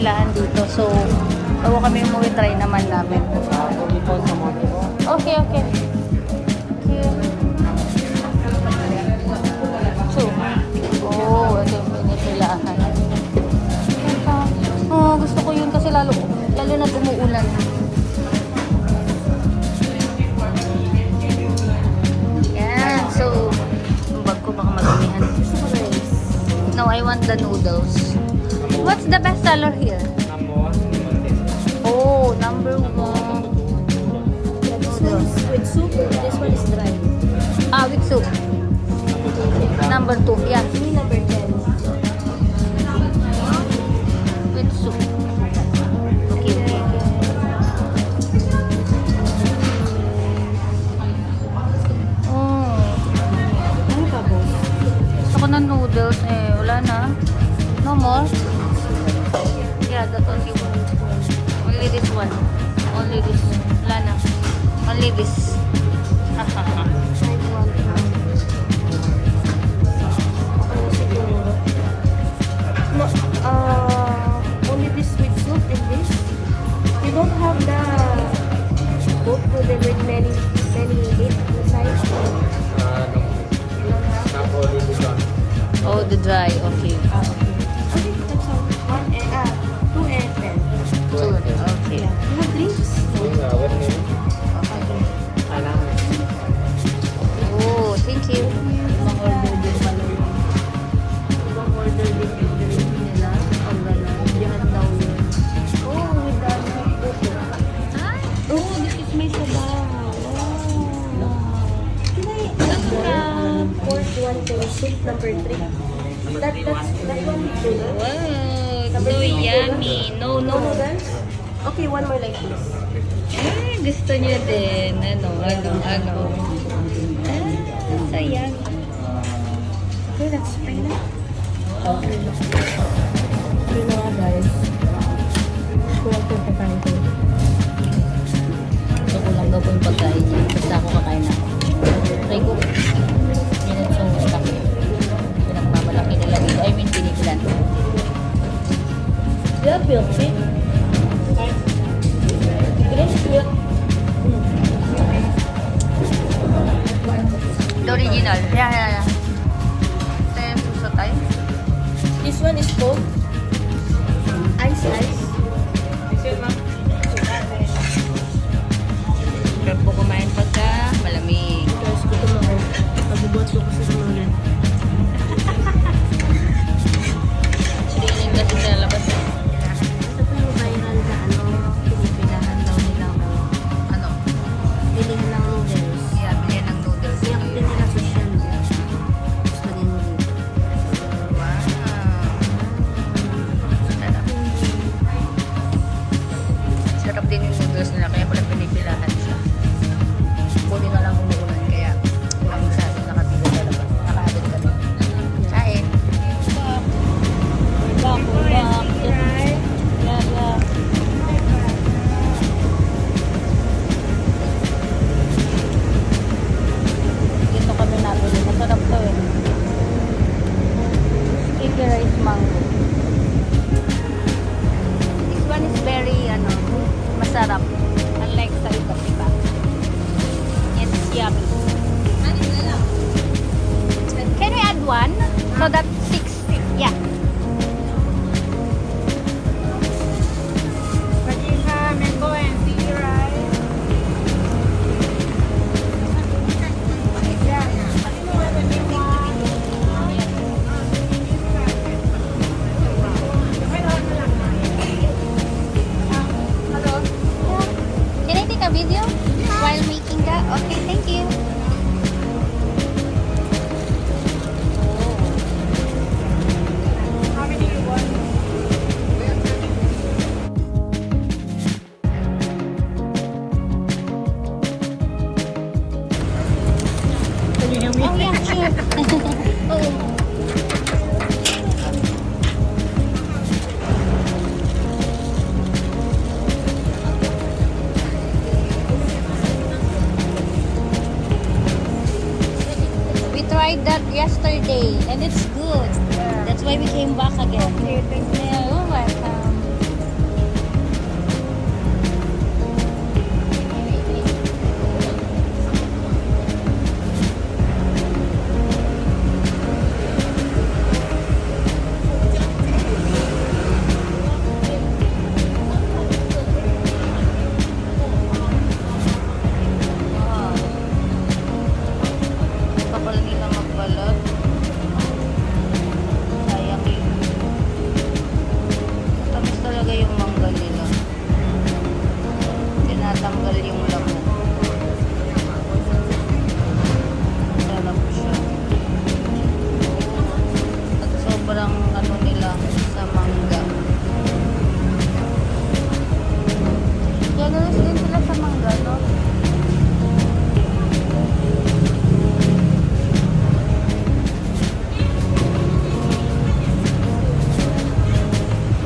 pinipilahan dito. So, bago kami umuwi, try naman namin. Okay, okay. So, oh, ito yung pinipilahan. Oh, gusto ko yun kasi lalo na umuulan. Yan. So, yung bag ko baka madumihan. No, I want the noodles. What's the best seller here? Oh, number one. This one is with soup. This one is dry. Ah, with soup. Number 2. Yeah. Give me number 10. With soup. Okay, okay. Oh. Ano pa po? Gusto ko ng noodles. Eh, wala na. No more? Yeah, that only one. Only this one. Only this. Wala na. Only this. Hahaha. No, only this with soup and this. You don't have the both for them with many meat inside. You don't have. Oh, the dry. Okay. Okay. Okay, that's all. 1 and 2 and 10. Two. Okay. Yeah. You have drinks? Oh, thank you. Mga order din pala yun. Ibang order din yung drink nila. Ang gano'n. Diyan daw yun. Oh, with the puto. Ay! Oh, this is my sabaw. Can I ask pork one thing, soup number 3? That one with tuna. Wow, so yummy. No, no. noodles? Okay, one more like this. Ay, gusto niya din. Ano. Ah, so yummy. Okay, that's fine na. Okay na nga guys. Kulang po yung pagkain ko. So, kulang daw po yung pagkain niya. Basta ako kakain ako. Try ko. Minutes yung malaki. Pinagmamalaki nila dito. I mean, pinipilan. Yeah, milky. Green milk. The original. Yeah. Ito yung puso tayo. This one is cold. Ice. Sarap po kumain pagka malamig. Guys, gutom ako. Mabubuhat ko kasi sa mga Siriling kasi sa labas. Ito po yung viral na pinipilahan daw nilang Ano? bilhin ng noodles. Yeah, bilhin ng noodles. Siyak din nila social media. Gusto din mo dito. Wow. Sarap. Sarap din yung noodles nila. Kaya pala pinipilahan siya. Buti na lang umuulan. Kaya walang masyadong nakapila sa labas. Nakaabot kami. Kain. Back. Yeah. Dito kami nabili. Masarap to eh. Sticky rice mango. This one is very, masarap. Unlike sa iba. It's yummy. Can we add one? So that's 6. Yeah. Mango and sticky rice. Hello? Can I take a video while making that? Okay, thank you. How many you want? Can you hear me? Oh yeah, sure. Oh. We tried that yesterday and it's good. That's why we came back again. Okay, thank you. Yeah, you're welcome.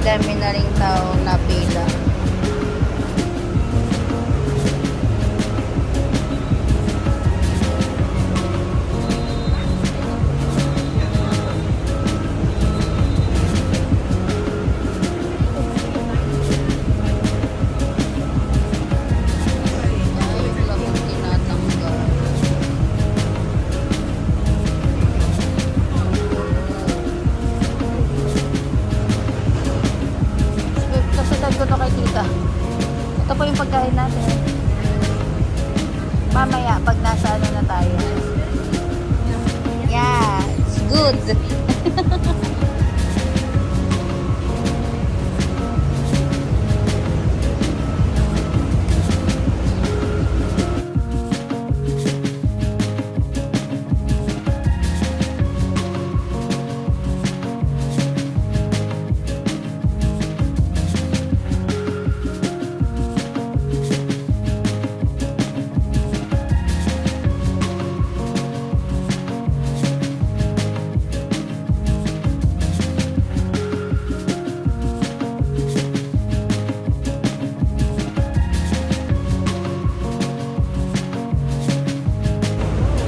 Dami na rin tao na pila. Kasunod ko to kay tita. Ito po yung pagkain natin. Mamaya, pag nasa ano na tayo. Yeah, it's good.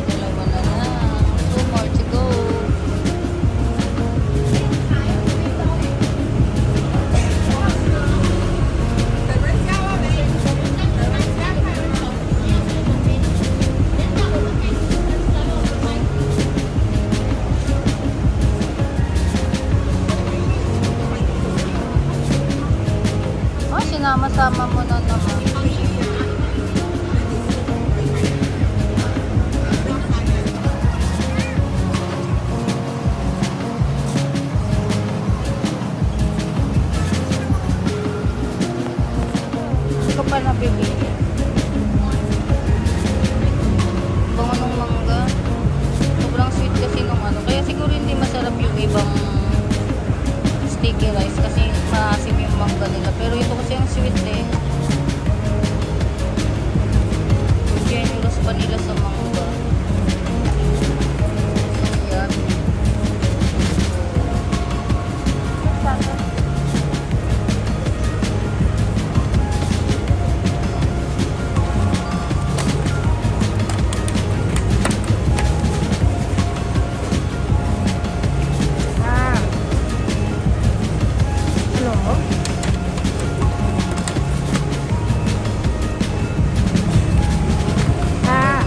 Dalawa na lang. 2 more to go. Oh, sinama-sama mo na naman. Hindi ko pa nabibili. Bango ng mangga. Sobrang sweet kasi nung ano. Kaya siguro hindi masarap yung ibang sticky rice kasi maasim yung mangga nila. Pero ito kasi ang sweet eh. Generous pa nila sa mangga. Yan. Ah. Ano? Ah.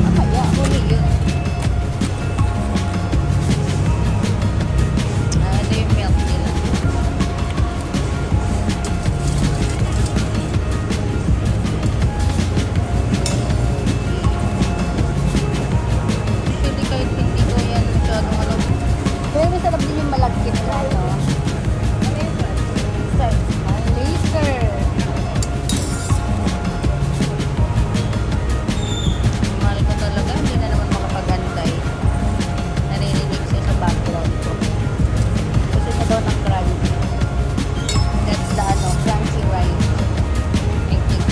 Mamaya, huli yun. Ito yung milk nila. Actually, kahit hindi ko yan masyadong alam. Pero masarap din yung malagkit na, no? Later. Mahal ko talaga. Hindi na naman makapag-antay. Naririnig siya sa background ko. Gusto niya daw ng crunchy. That's the crunchy rice. I think.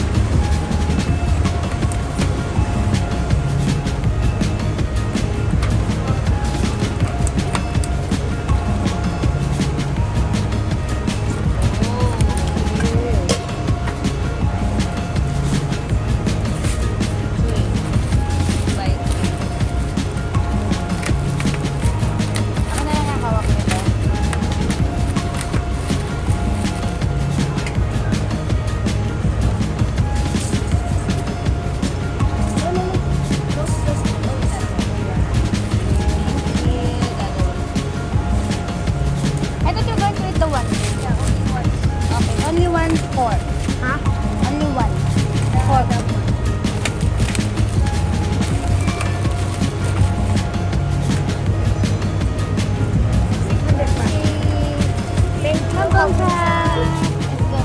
I thought you were going to eat the one. Okay, only one pork. Ha? Only one. Pork. Thank you. Let's go.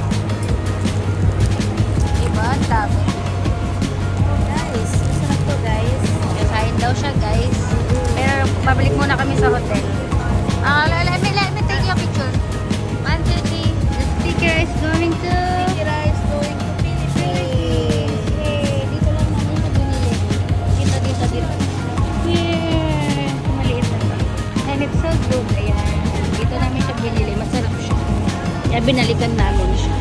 Diba? Ang dami. Guys, masarap to guys. Kakain daw siya, guys. Pero pabalik muna kami sa hotel. Let me take your picture. 1, 2, 3. The sticker is going to... Sticky rice going to Philippines. Kaya binalikan namin siya.